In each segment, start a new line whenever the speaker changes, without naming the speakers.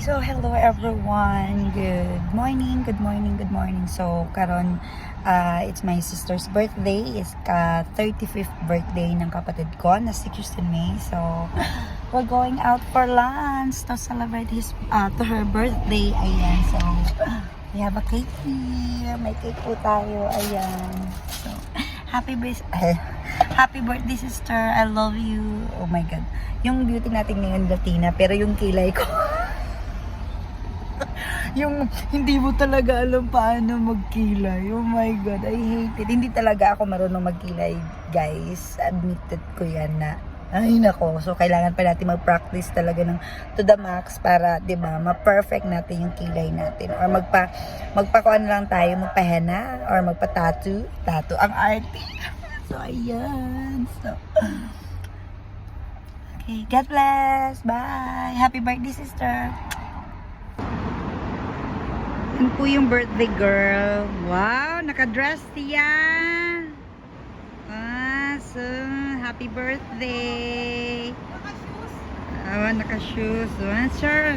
So, hello everyone. Good morning, good morning, good morning. So, karon it's my sister's birthday. It's ka 35th birthday ng kapatid ko na si Kristen May. So, we're going out for lunch to celebrate to her birthday. Ayan. So, we have a cake here. May cake po tayo. Ayan. So, happy birthday sister. I love you. Oh my God. Yung beauty natin ngayon Latina, pero yung kilay ko yung hindi mo talaga alam paano magkilay. Oh my God, I hate it. Hindi talaga ako marunong magkilay, guys. Admitted ko yan na ay nako. So kailangan pa natin mag-practice talaga ng to the max para 'di ba, ma-perfect natin yung kilay natin or magpakuan lang tayo, magpahena or magpa-tattoo. Tattoo ang arte. So ayan. So okay, God bless. Bye. Happy birthday, sister. Yan po yung birthday girl. Wow, naka-dress siya. So, happy birthday. Naka-shoes. Sure.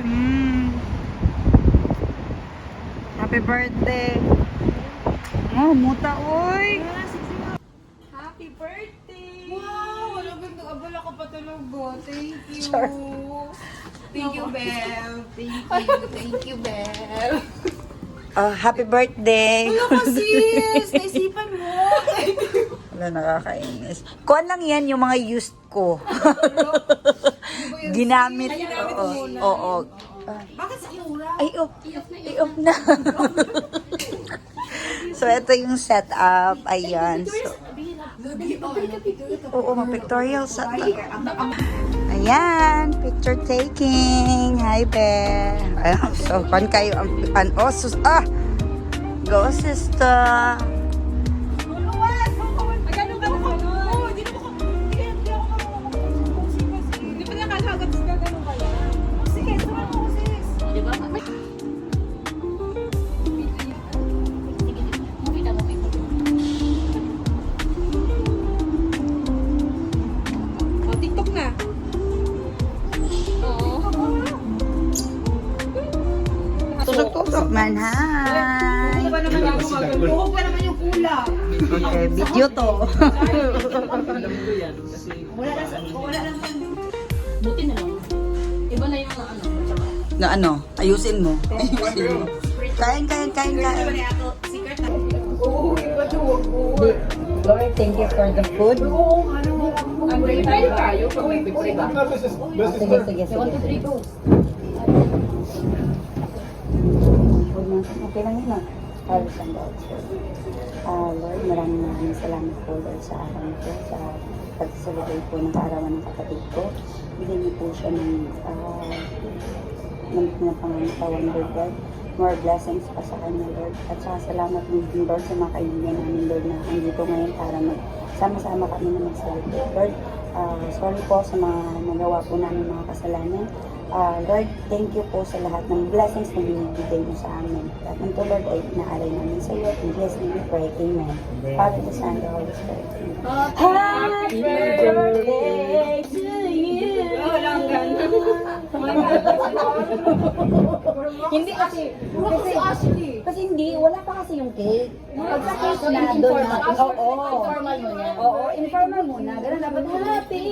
Happy birthday. Oh, muta, oy.
Happy birthday! Wow! Walang ganda. Abala ka pa talaga. Thank you.
Sure.
Thank you, Belle. Thank you, Belle.
Happy birthday.
Wala ka, sis. Naisipan mo.
Wala, nakakainis. Kuan lang yan yung mga used ko. Ginamit. Oo.
Bakit sa iura?
Ay, i-off na. So, ito yung setup. Ayan. So, oo, mag-pictorial setup. Ayan, picture taking. Hi, Be. Ayan, so, pan kayo. Go, sister. Tusok-tusok man, hi.
Buhok pa naman yung kulak.
Okay, video to.
Wala lang.
Buti na lang. Iba na yung ano.
Na ano, ayusin mo. Kain.
Oo, iba to.
Lord, thank you for the food.
Ang ready tayo pag may pipre ba?
Sige.
1, 2, 3, go.
Okay lang yun ah. Halos ang Lord. Lord, maraming salamat po Lord sa araw nito, sa pag-celebrate po ng kaarawan ng kapatid ko. Bigyan niyo po siya ng panganitawan, Lord. More blessings pa sa kanya, Lord. At saka salamat din, Lord, sa mga kaibigan namin, Lord, na andito ngayon para sama-sama kami na mag-celebrate, Lord. Sorry po sa mga nagawa po namin mga kasalanan. Lord, thank you po sa lahat ng blessings na binibigay mo sa amin. At nito, Lord, ay inaaray namin sa iyo. In Jesus' name we pray. Amen. Father, the Son, the Holy Spirit. Happy birthday to you.
Walang ganda.
Hindi kasi
Ashley.
kasi hindi, wala pa kasi yung cake. Pag sa cake
So,
na, doon na.
informal mo niya.
Oo, informal muna. Ganun dapat, happy,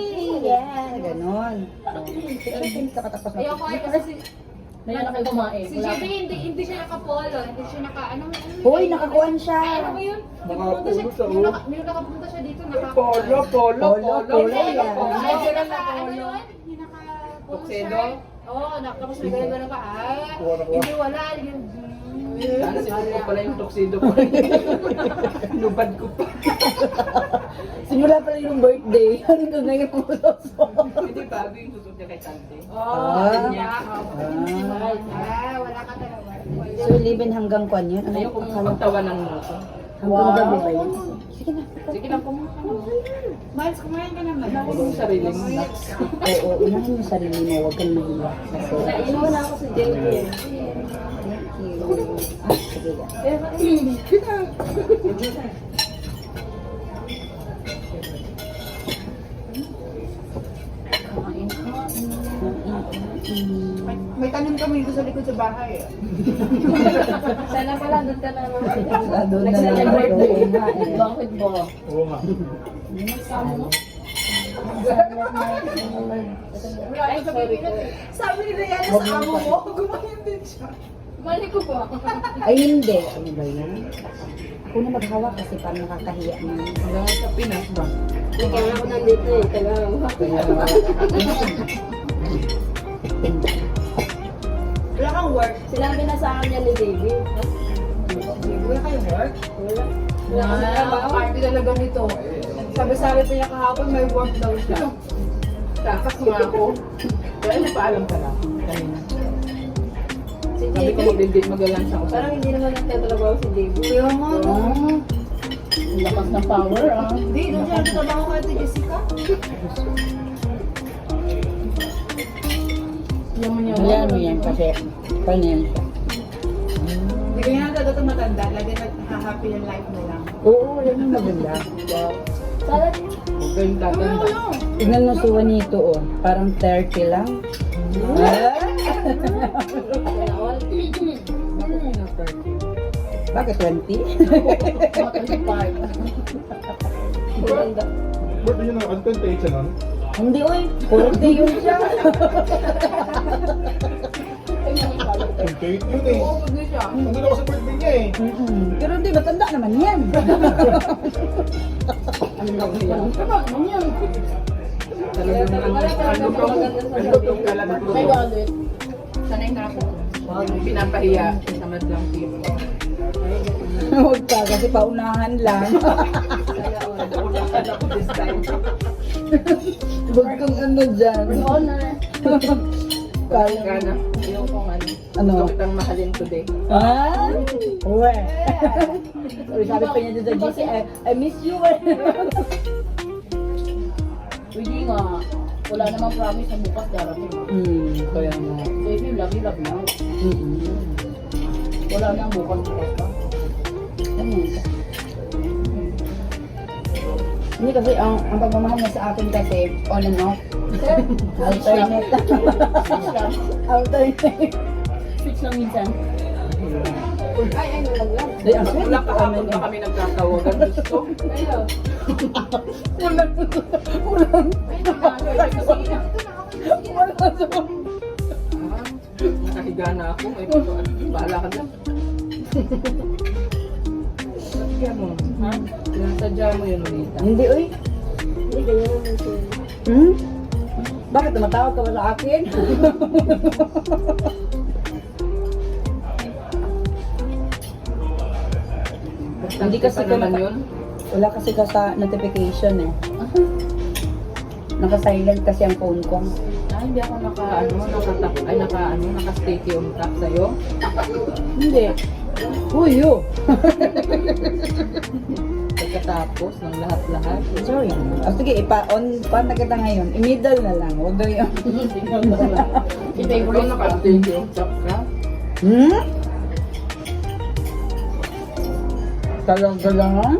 yeah, ganun. Pero hindi ka patapos na.
Ayoko ay kasi
Ngayon na kayo kumain.
si JB hindi siya naka-polo, hindi siya ano
Hoy, nakakuhan siya.
Ano ba yun? Nakapunta siya, yung nakapunta siya dito,
Polo yan.
Ano yun? Yung naka-polo Oo, tapos may gano'n ka, hindi wala.
Sana siguro ko pala yung tuxedo ko. Nubad ko pa.
Simula pala yung birthday. Hanggang ngayon po.
Hindi bago yung susot niya kay Tante.
Wala ka talaga.
So, live-in hanggang kwan yun?
Ayaw kong magtawanan mo ko.
Hanggang gabi ba yun? Sige na.
Sige lang kumain.
Miles, kumain ka naman.
Ako yung sarili mo.
Oo, unahin yung sarili mo. Huwag kang mahiya. Kasi,
Nainuman na ako sa JB.
thank you. Sige yan.
Kain ka.
May tanim kami dito sa likod sa bahay.
Sana pala doon ka na
Doon na lang ako.
Bakit ba?
Oo nga.
Ay, sorry ko.
Sabi nila yan sa amo mo, gumayon din siya.
Mali ko ba?
Ay, hindi. Ano ba yan? Ako na maghawak kasi parang nakakahiya na.
Hanggang sa Pinas ba?
Kaya ako nandito eh. Kaya
Wala kang work.
sinabi na sa akin yan ni Davey.
Wala kayong work?
Wala.
Wala kasi trabaho. Party talaga nito. Sabi-sabi pa niya kahapon may work daw siya.
Takas nga ako. Kaya nagpaalam ka lang. Kanina.
Si
Sabi ko
Davey,
mag-lunch ako.
parang hindi naman nagtatrabaho si Davey.
Kaya nga, no?
Ang lakas ng power ah.
Hindi, doon siya nagtatrabaho kay Ate Jessica.
Yaman yan.
Ayan mo yan kasi panyan siya.
Hindi kaya nga talaga matanda. Lagi nag-happy yung life mo lang.
Oo, yan yung maganda.
Sana
Huwag kayong tatanda.
Tignan mo si Juanito, oh. Parang 30 lang. Ah?
sana all.
Bakit 20?
Maganda.
Ba't yun ang contentation nun?
Hindi, oy. 40 yun siya.
Content yun eh.
Oo, hindi siya.
Nandun ako sa birthday niya eh.
Pero hindi, matanda naman yan.
Ano lang yan? Ano yan?
Talagang andong kalat.
May wallet.
Sanay na ako. Yung pinapahiya. Tamad lang team.
Huwag ka, kasi paunahan lang.
Unahan ako this time.
Huwag kang ano dyan.
Honor.
Kaya
Ka na.
Yung kung ano.
ano?
Gusto kitang mahalin today.
Ah? Uwe. Sabi pa niya dito sa GC, I miss you.
Hindi nga. Wala namang promise na bukas darating.
Kaya nga.
So if you love now. Wala nang bukas pa.
Hindi kasi ang pagmamahal niya sa akin kasi on and off. Alternate. Alternate.
Switch lang minsan.
Ay, ano lang lang.
Di, ang sweet
Wala
nito
kahapon
kami.
pa kami nagkatawagan. Gusto.
Ayun.
Walang.
Nakahiga na ako. May bahala ka dyan. Kaya mo. Ha? Sinasadya mo yun, Lolita.
Hindi, uy.
Hindi, ganyan naman siya.
Hmm? Bakit tumatawag ka ba sa akin? Hindi kasi
pa naman
ka-
yun.
Wala kasi ka sa notification eh. Naka-silent kasi ang phone ko.
Hindi ako naka-sticky on top sa'yo.
Hindi. Uy, yo.
Pagkatapos ng lahat-lahat.
Sorry. Sige, on na kita ngayon. I-middle na lang. Huwag daw yung...
Ikaw naka-sticky on top ka.
Hmm? Talaga lang?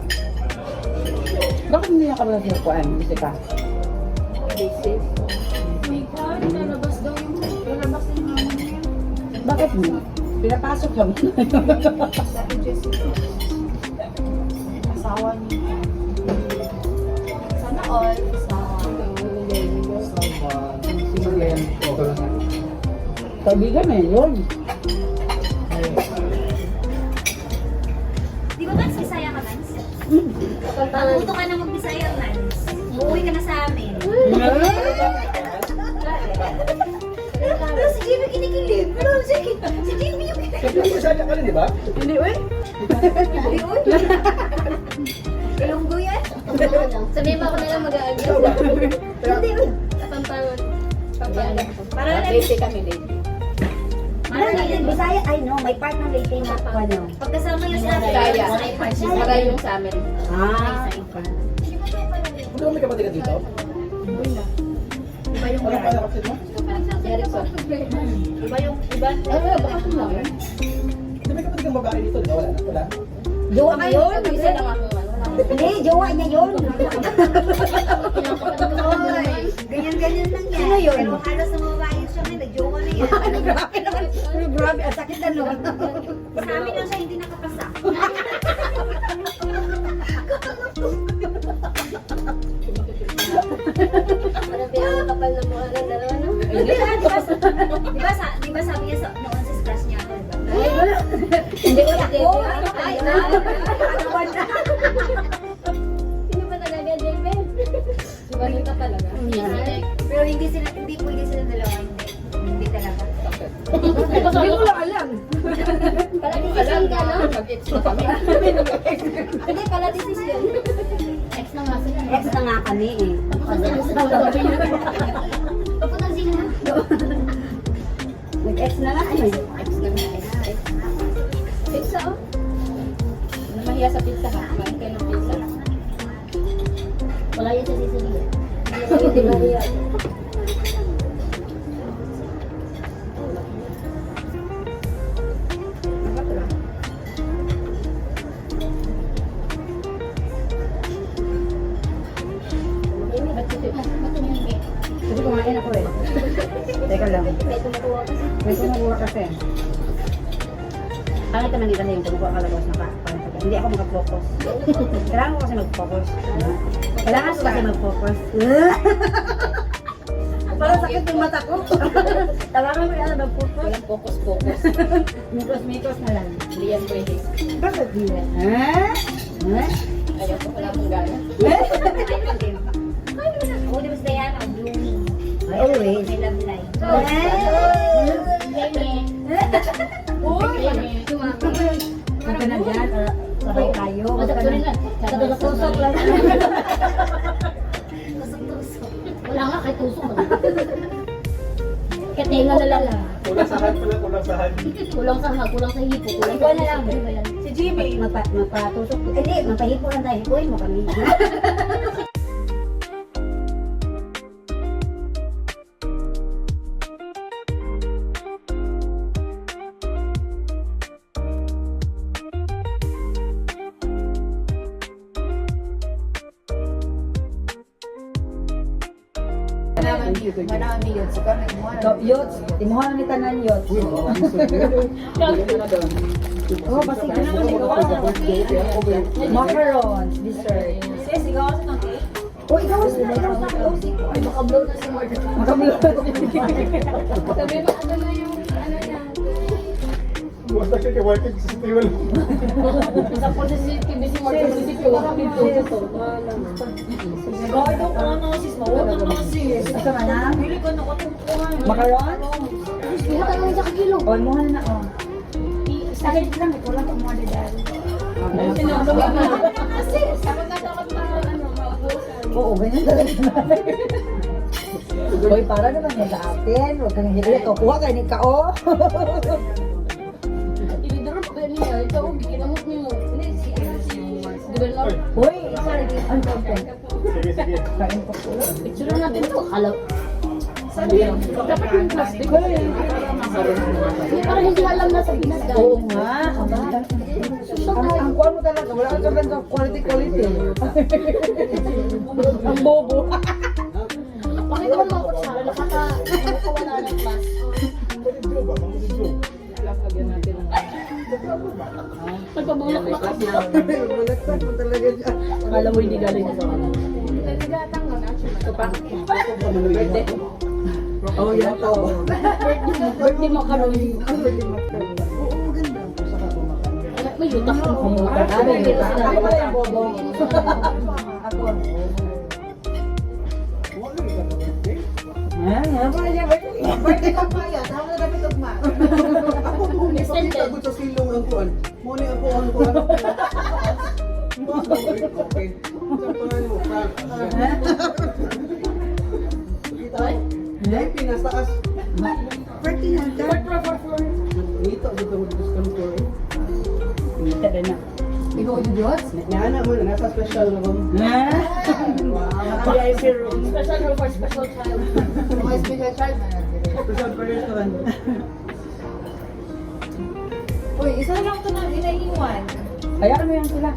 Bakit hindi niya kabala sa kuan? Kasi ka?
Basic.
Lalabas daw yung lalabas ng mama niya.
Bakit mo? Pinapasok lang.
Sa Ate Jessica. Asawa niya. Sana all. Sa
Simulan ko.
Kaibigan eh, yun.
Di ba Vance, Bisaya ka, Vance? Matuto ka na mag-Bisaya, Vance. Uuwi ka na sa amin. Pero si Jimmy kinikilig. Pero si Jimmy yung kinikilig.
Masaya ka rin, di ba?
Hindi, uy.
Hindi, uy. Ilonggo yan.
Sabihin mo ako na lang mag-aagal.
Hindi, uy.
Kapantangan.
Para lang.
Basic kami din.
Para lang din Bisaya. Ay, no. May part ng Leyte na ano. Pagkasama yung sa
Kaya.
sa iPad.
Para yung sa amin.
Ah.
Hindi mo may kapatid ka dito?
Iba yung
Wala ka na kapatid mo?
Jericho.
Iba yung iba.
Ay, baka ko lang.
Hindi may kapatid kang babae dito, di ba? Wala na, wala.
Jowa ka yun?
Isa lang ako.
Hindi, jowa niya yun. Oy, ganyan-ganyan lang yan.
Sino yun?
Pero halos sa mga babae siya ngayon, nag-jowa na
Grabe naman. Grabe, ang sakit na nun.
Sa amin lang siya hindi nakapasa. Ano pinakakapal na mukha ng dalawa, no? Di ba sabi niya noon sa stress niya? Hindi ko ako. Ay, Hindi ba talaga, David?
Sumalit ka talaga.
Pero hindi pwede sila dalawa. Hindi talaga.
Hindi ko lang alam.
Pala decision ka, no?
Mag-ex na kami.
Hindi, pala decision.
Ex na nga sila.
Ex na nga kami eh.
Papunang sino na?
Nag-ex na nga kami.
Pizza, oh. Mahiya sa pizza ha. Mahiya kayo ng pizza.
Wala yun sa sisili. Hindi mahiya.
Kasi kumain ako eh. Teka lang.
May tumutuwa kasi.
May kumukuha kasi. Pangit naman din kasi yung kumukuha ka lagos na hindi ako mag-focus. Kailangan ko kasi mag-focus. Kailangan ko kasi mag-focus. Parang sakit yung mata ko. Tawagan ko yung mag-focus.
Walang focus-focus.
Mikos-mikos na lang.
Hindi yan pwede.
Bakit di yan? Ha? Ha?
Ayaw ko pala akong gana.
Ako di ba sa Diana, blooming.
Always.
May love life.
Huwag ka na dyan. Sabay tayo. Huwag ka na.
Tusok lang.
Tusok-tusok.
Wala nga kay tusok. Katinga na lang.
Kulang sa hand pala, kulang sa hand.
Kulang sa hipo.
Ikaw na lang.
Si Jimmy. Mapatusok. Hindi, mapahipo lang tayo. Hipuin mo kami.
Manami yun. So, kami mo.
Yots. Timuhan ni tanan yots. Oh, basta ka naman ikaw. Macarons, dessert. Sis, ikaw sa nang cake? Oh, ikaw sa cake.
Ay, baka blow na si Mordor.
Makamlo.
Sabi mo, ano na yung,
Basta siya kay working sa festival.
Sa po sa CCTV si Mordor, si Pio, dito.
Ikaw ito ko ano, sis. Mawag na sis. Ito ka na? Macaron?
Hindi ka lang sa kilo.
Oh, imuha na na, oh. Sakit lang, ito lang ang mga dadali.
Kasi, ako natakot na,
Oo, ganyan talaga. Hoy, para naman yan sa atin. Huwag kang hindi ito. Kuha kayo ni Kao.
Ilidaro pa ba niya? Ikaw, ginamot niyo mo. Hindi, si develop.
Hoy, sorry. Ano ba ito?
Sige, sige.
Kain ko po.
Picture natin ito. Alam. Dapat yung plastic. Para hindi alam na sa Pinas.
Oo nga. Ang kuha mo talaga. Wala ka talaga sa quality. Ang bobo.
Pakita mo mga kutsara. Nakakawala ng class. Pagpabulak-lak na.
Balagsak mo talaga dyan.
Akala mo hindi galing sa ano.
Nagdatang na na.
Ito pa. Birthday.
Oh, yan to.
Birthday mo karoon. May yutak kong kumuha.
Ako pala yung bobo. Ako. Ano ba niya?
Birthday ka pa yan. Ako na dapat ugma. Ako kung ipakita ko sa silong ang kuwan. Muna ako ang kuwan. Okay. Sampunan mo, Frank. Kita mo? Dahil pinasaas.
Birthday na ka?
Dito, dito mo gusto kang kuwan.
Kita rin na.
Ikaw yung Diyos?
Nana mo, nasa special na room.
VIP room.
Special room for special child.
Mga special child. Special for restaurant.
Uy, isa lang ito na inaiwan.
Hayaan mo yan sila.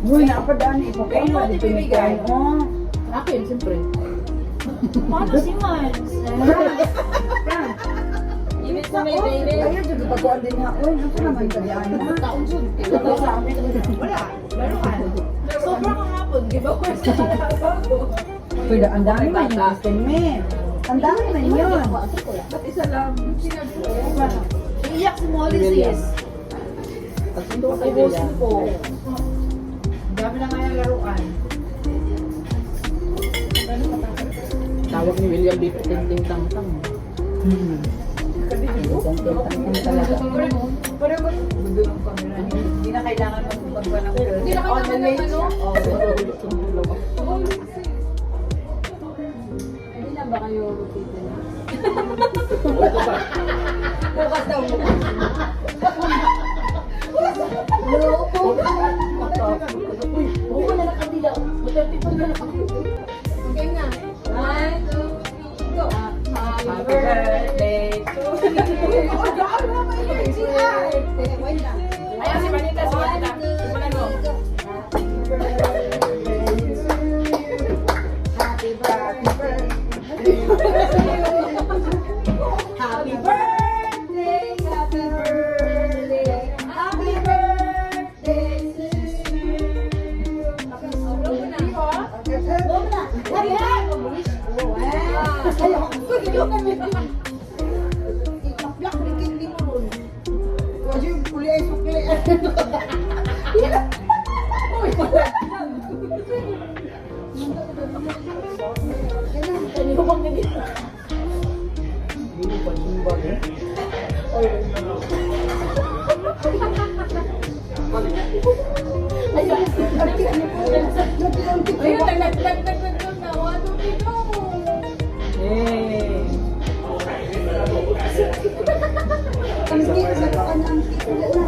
Uy, nakapadaan ito. Kayo mo, dito yung kain. Oh.
Akin, siyempre.
Paano si Mans?
Frank,
sa may baby.
Ayun, dyan baguan din ha. Uy, ano naman ka yan?
Taon dyan. Ito sa amin. Wala. Laruan. Sobrang hapon. Give up ko sa
Pwede, ang dami man yung Kristen May. Ang dami man yun.
Ba't isa lang? Sinabi ko. Iiyak si Molly sis. Ubusin ko. Ang dami na nga yung laruan.
Tawag ni William B. Tinding Tang Tang.
Pero gusto ng camera. Hindi na kailangan magpagwa ng girl. Hindi na kailangan ng ano?
Hindi na ba kayo rotated?
Bukas daw mo.
Buko na nakabila. Matati pa na nakabila.
Okay na. 1, 2, 3, go. Happy birthday to you. Ayan si Manita, si Manita. Simulan mo.
Happy birthday. Happy birthday. Happy birthday. Happy birthday to you.
Ikaplak, bikin di mulun. Kasi kuliah sukli.
Ayun, nag-nag-nag-nag na. 1, 2, 3, go.
Ang cute, ang cute.